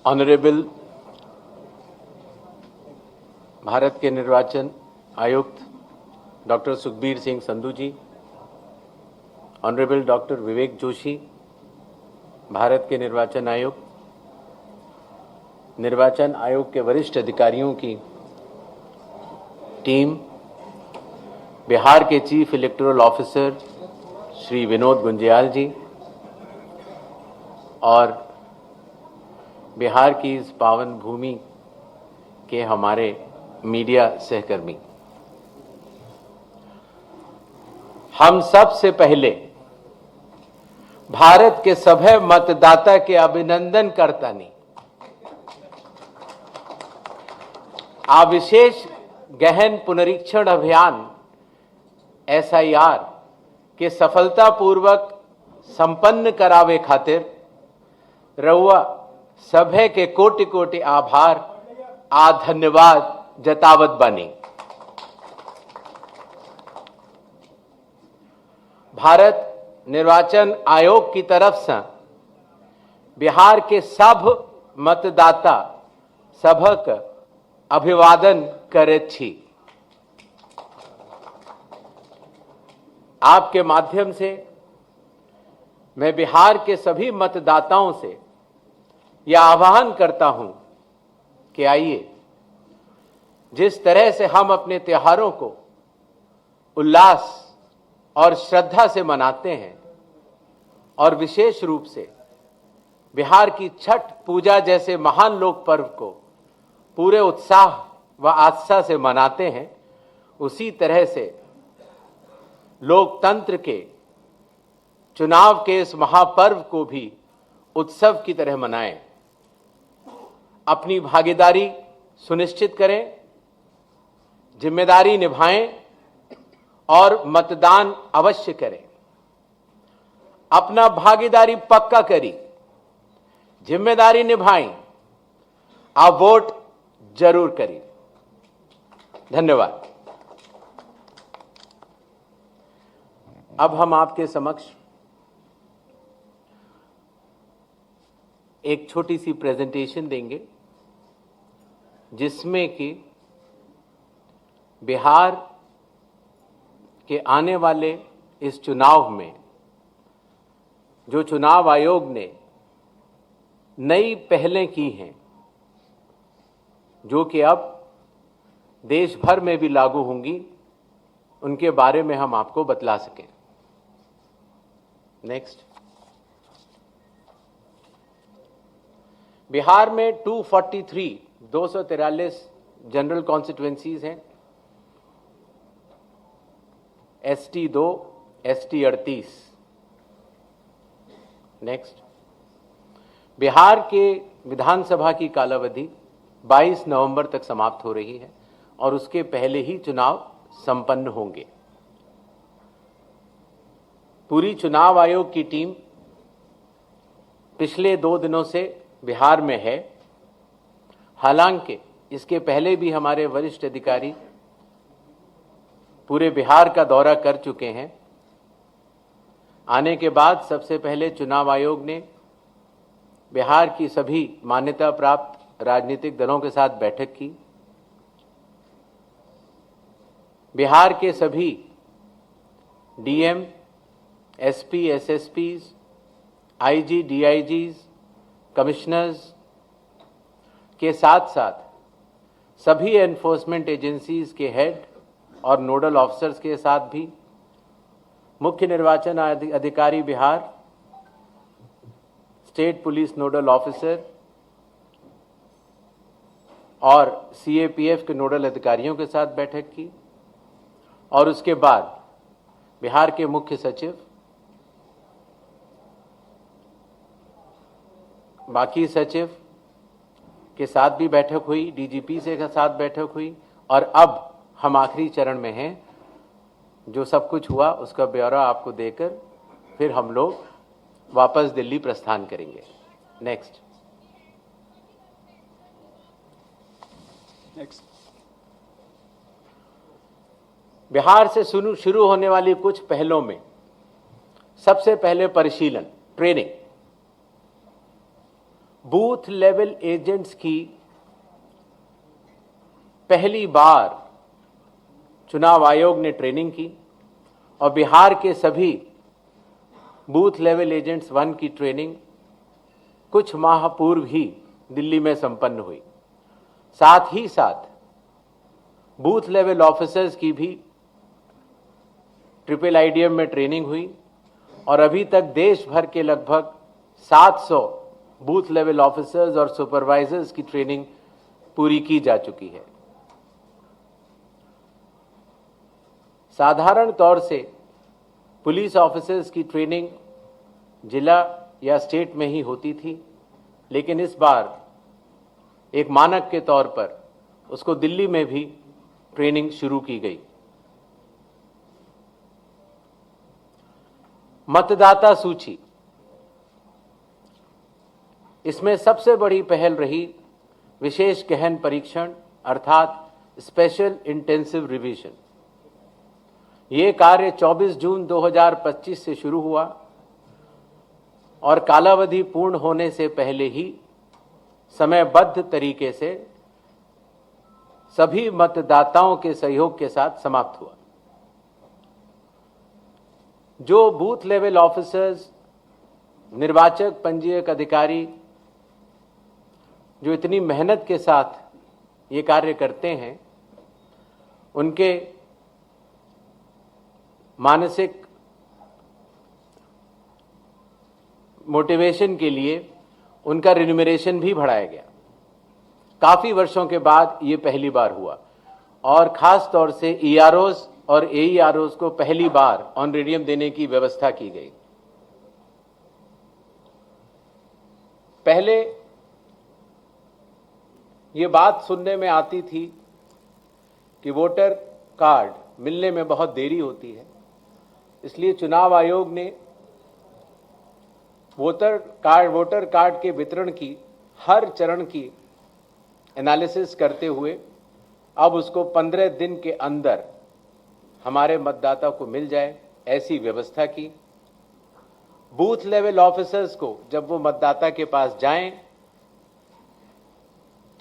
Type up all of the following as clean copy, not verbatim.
Honourable Bharat के निर्वाचन आयुक्त डॉक्टर सुखबीर सिंह संधू जी, ऑनरेबल डॉक्टर विवेक जोशी, भारत के निर्वाचन आयोग के वरिष्ठ अधिकारियों की टीम, बिहार के chief electoral officer Shri Vinod Gunjiyal ji और बिहार की इस पावन भूमि के हमारे मीडिया सहकर्मी, हम सबसे पहले भारत के सभे मतदाता के अभिनंदन करतानी आ विशेष गहन पुनरीक्षण अभियान SIR के सफलतापूर्वक संपन्न करावे खातिर रउआ सभे के कोटि कोटि आभार आ धन्यवाद जतावत बानी। भारत निर्वाचन आयोग की तरफ से बिहार के सब मतदाता सभक अभिवादन करैत छी। आपके माध्यम से मैं बिहार के सभी मतदाताओं से यह आह्वान करता हूं कि आइए, जिस तरह से हम अपने त्योहारों को उल्लास और श्रद्धा से मनाते हैं और विशेष रूप से बिहार की छठ पूजा जैसे महान लोक पर्व को पूरे उत्साह व आस्था से मनाते हैं, उसी तरह से लोकतंत्र के चुनाव के इस महापर्व को भी उत्सव की तरह मनाएं। अपनी भागीदारी सुनिश्चित करें, जिम्मेदारी निभाएं और मतदान अवश्य करें। अपना भागीदारी पक्का करी, जिम्मेदारी निभाएं, आप वोट जरूर करें। धन्यवाद। अब हम आपके समक्ष एक छोटी सी प्रेजेंटेशन देंगे जिसमें कि बिहार के आने वाले इस चुनाव में जो चुनाव आयोग ने नई पहलें की हैं, जो कि अब देश भर में भी लागू होंगी, उनके बारे में हम आपको बतला सकें। नेक्स्ट। बिहार में 243 जनरल कॉन्स्टिट्युएंसीज हैं, ST 2, ST 38। नेक्स्ट। बिहार के विधानसभा की कालावधि 22 नवंबर तक समाप्त हो रही है और उसके पहले ही चुनाव संपन्न होंगे। पूरी चुनाव आयोग की टीम पिछले 2 दिनों से बिहार में है। हालांकि इसके पहले भी हमारे वरिष्ठ अधिकारी पूरे बिहार का दौरा कर चुके हैं। आने के बाद सबसे पहले चुनाव आयोग ने बिहार की सभी मान्यता प्राप्त राजनीतिक दलों के साथ बैठक की। बिहार के सभी DM, SP, SSPs, IG, DIGs, commissioners के साथ साथ सभी एनफोर्समेंट एजेंसीज के हेड और नोडल ऑफिसर्स के साथ भी मुख्य निर्वाचन अधिकारी Bihar, state police nodal officer और CAPF के नोडल अधिकारियों के साथ बैठक की और उसके बाद बिहार के मुख्य सचिव, बाकी सचिव के साथ भी बैठक हुई, DGP से के साथ बैठक हुई और अब हम आखिरी चरण में हैं। जो सब कुछ हुआ उसका ब्यौरा आपको देकर फिर हम लोग वापस दिल्ली प्रस्थान करेंगे। नेक्स्ट। बिहार से शुरू होने वाली कुछ पहलों में सबसे पहले परिशीलन, ट्रेनिंग। बूथ लेवल एजेंट्स की पहली बार चुनाव आयोग ने ट्रेनिंग की और बिहार के सभी बूथ लेवल एजेंट्स 1 की ट्रेनिंग कुछ माह पूर्व ही दिल्ली में संपन्न हुई। साथ ही साथ बूथ लेवल ऑफिसर्स की भी ट्रिपल आईडीएम में ट्रेनिंग हुई और अभी तक देश भर के लगभग 700 बूथ लेवल ऑफिसर्स और सुपरवाइजर्स की ट्रेनिंग पूरी की जा चुकी है। साधारण तौर से पुलिस ऑफिसर्स की ट्रेनिंग जिला या स्टेट में ही होती थी, लेकिन इस बार एक मानक के तौर पर उसको दिल्ली में भी ट्रेनिंग शुरू की गई। मतदाता सूची, इसमें सबसे बड़ी पहल रही विशेष गहन परीक्षण अर्थात स्पेशल इंटेंसिव रिवीजन। ये कार्य 24 जून 2025 से शुरू हुआ और कालावधि पूर्ण होने से पहले ही समयबद्ध तरीके से सभी मतदाताओं के सहयोग के साथ समाप्त हुआ। जो बूथ लेवल ऑफिसर्स, निर्वाचक पंजीयक अधिकारी जो इतनी मेहनत के साथ ये कार्य करते हैं, उनके मानसिक मोटिवेशन के लिए उनका रिन्यूमरेशन भी बढ़ाया गया। काफी वर्षों के बाद ये पहली बार हुआ और खास तौर से ईआरओज और एईआरओज को पहली बार ऑनरेडियम देने की व्यवस्था की गई। पहले ये बात सुनने में आती थी कि वोटर कार्ड मिलने में बहुत देरी होती है, इसलिए चुनाव आयोग ने वोटर कार्ड के वितरण की हर चरण की एनालिसिस करते हुए अब उसको 15 दिन के अंदर हमारे मतदाता को मिल जाए, ऐसी व्यवस्था की। बूथ लेवल ऑफिसर्स को जब वो मतदाता के पास जाएं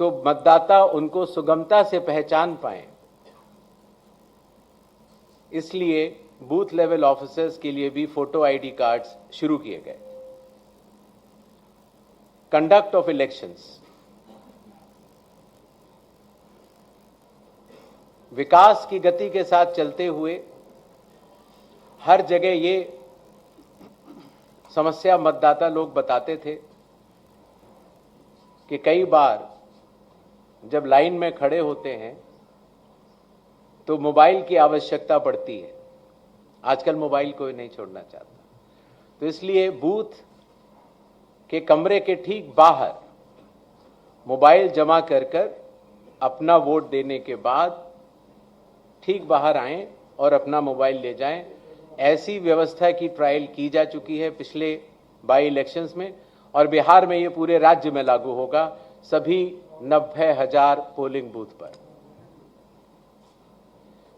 तो मतदाता उनको सुगमता से पहचान पाएं, इसलिए बूथ लेवल ऑफिसर्स के लिए भी फोटो आईडी कार्ड्स शुरू किए गए। कंडक्ट ऑफ इलेक्शंस, विकास की गति के साथ चलते हुए हर जगह ये समस्या मतदाता लोग बताते थे कि कई बार जब लाइन में खड़े होते हैं तो मोबाइल की आवश्यकता पड़ती है। आजकल मोबाइल कोई नहीं छोड़ना चाहता, तो इसलिए बूथ के कमरे के ठीक बाहर मोबाइल जमा कर अपना वोट देने के बाद ठीक बाहर आएं और अपना मोबाइल ले जाएं। ऐसी व्यवस्था की ट्रायल की जा चुकी है पिछले बाई इलेक्शंस में और बिहार में ये पूरे राज्य में लागू होगा, सभी 90,000 पोलिंग बूथ पर।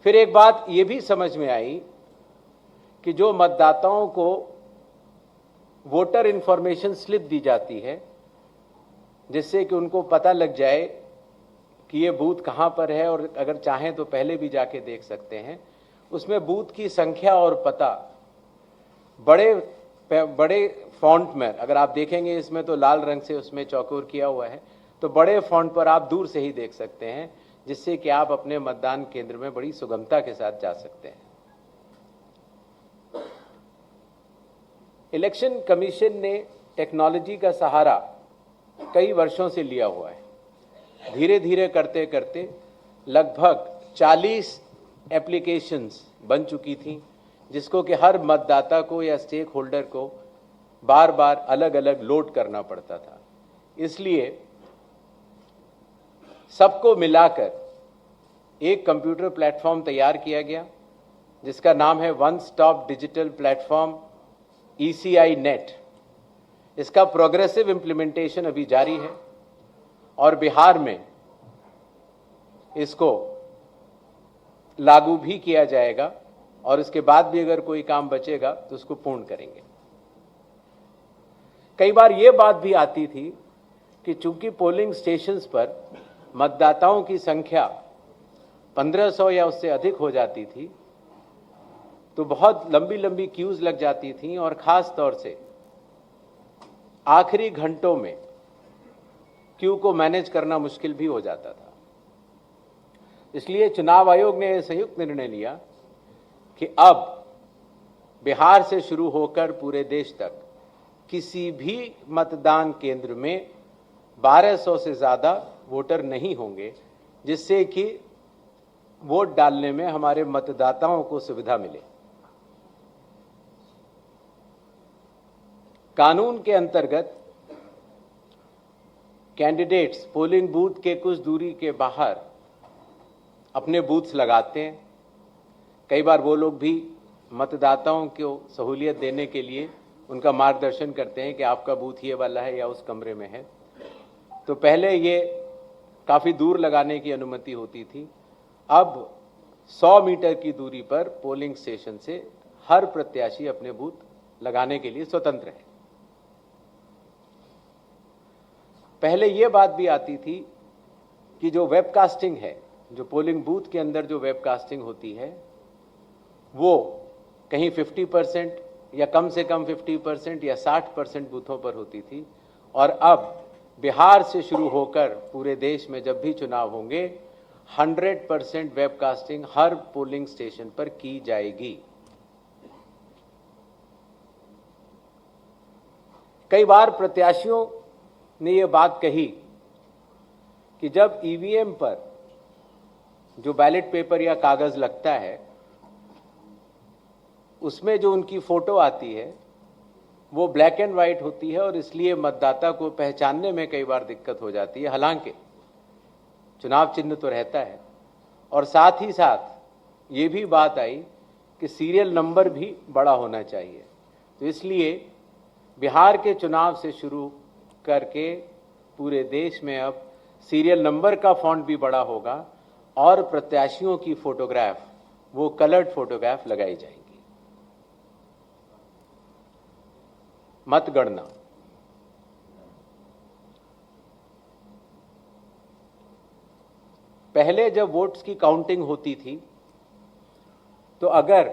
फिर एक बात ये भी समझ में आई कि जो मतदाताओं को वोटर इंफॉर्मेशन स्लिप दी जाती है, जिससे कि उनको पता लग जाए कि ये बूथ कहां पर है और अगर चाहें तो पहले भी जाके देख सकते हैं, उसमें बूथ की संख्या और पता बड़े फॉन्ट में, अगर आप देखेंगे इसमें तो लाल रंग से उसमें चौकोर किया हुआ है, तो बड़े फॉन्ट पर आप दूर से ही देख सकते हैं, जिससे कि आप अपने मतदान केंद्र में बड़ी सुगमता के साथ जा सकते हैं। इलेक्शन कमीशन ने टेक्नोलॉजी का सहारा कई वर्षों से लिया हुआ है। धीरे धीरे करते करते लगभग 40 एप्लीकेशंस बन चुकी थी, जिसको कि हर मतदाता को या स्टेक होल्डर को बार बार अलग अलग लोड करना पड़ता था। इसलिए सबको मिलाकर एक कंप्यूटर प्लेटफॉर्म तैयार किया गया, जिसका नाम है one stop digital platform ECI net. इसका प्रोग्रेसिव इंप्लीमेंटेशन अभी जारी है और बिहार में इसको लागू भी किया जाएगा और इसके बाद भी अगर कोई काम बचेगा तो उसको पूर्ण करेंगे। कई बार ये बात भी आती थी कि चूंकि पोलिंग स्टेशंस पर मतदाताओं की संख्या 1500 या उससे अधिक हो जाती थी तो बहुत लंबी लंबी क्यूज लग जाती थी और खास तौर से आखिरी घंटों में क्यू को मैनेज करना मुश्किल भी हो जाता था। इसलिए चुनाव आयोग ने संयुक्त निर्णय लिया कि अब बिहार से शुरू होकर पूरे देश तक किसी भी मतदान केंद्र में 1200 से ज्यादा वोटर नहीं होंगे, जिससे कि वोट डालने में हमारे मतदाताओं को सुविधा मिले। कानून के अंतर्गत कैंडिडेट्स पोलिंग बूथ के कुछ दूरी के बाहर अपने बूथ्स लगाते हैं। कई बार वो लोग भी मतदाताओं को सहूलियत देने के लिए उनका मार्गदर्शन करते हैं कि आपका बूथ ये वाला है या उस कमरे में है। तो पहले ये काफ़ी दूर लगाने की अनुमति होती थी, अब 100 मीटर की दूरी पर पोलिंग स्टेशन से हर प्रत्याशी अपने बूथ लगाने के लिए स्वतंत्र है। पहले ये बात भी आती थी कि जो वेबकास्टिंग है, जो पोलिंग बूथ के अंदर जो वेबकास्टिंग होती है, वो कहीं 50% या कम से कम 50% या 60% बूथों पर होती थी, और अब बिहार से शुरू होकर पूरे देश में जब भी चुनाव होंगे 100% वेबकास्टिंग हर पोलिंग स्टेशन पर की जाएगी। कई बार प्रत्याशियों ने यह बात कही कि जब ईवीएम पर जो बैलेट पेपर या कागज लगता है उसमें जो उनकी फोटो आती है वो ब्लैक एंड व्हाइट होती है और इसलिए मतदाता को पहचानने में कई बार दिक्कत हो जाती है। हालांकि चुनाव चिन्ह तो रहता है, और साथ ही साथ ये भी बात आई कि सीरियल नंबर भी बड़ा होना चाहिए। तो इसलिए बिहार के चुनाव से शुरू करके पूरे देश में अब सीरियल नंबर का फॉन्ट भी बड़ा होगा और प्रत्याशियों की फोटोग्राफ वो कलर्ड फोटोग्राफ लगाई जाएंगी। मतगणना पहले जब वोट्स की काउंटिंग होती थी तो अगर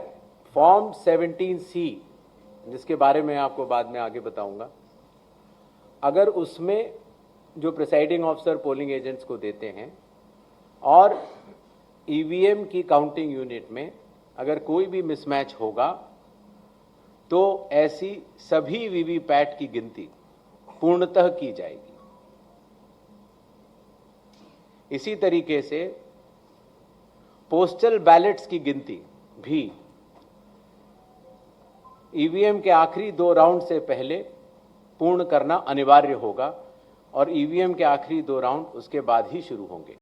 फॉर्म 17C, जिसके बारे में आपको बाद में आगे बताऊंगा, अगर उसमें जो प्रिसाइडिंग ऑफिसर पोलिंग एजेंट्स को देते हैं और ईवीएम की काउंटिंग यूनिट में अगर कोई भी मिसमैच होगा तो ऐसी सभी वीवीपैट की गिनती पूर्णतः की जाएगी। इसी तरीके से पोस्टल बैलेट्स की गिनती भी ईवीएम के आखिरी 2 राउंड से पहले पूर्ण करना अनिवार्य होगा और ईवीएम के आखिरी 2 राउंड उसके बाद ही शुरू होंगे।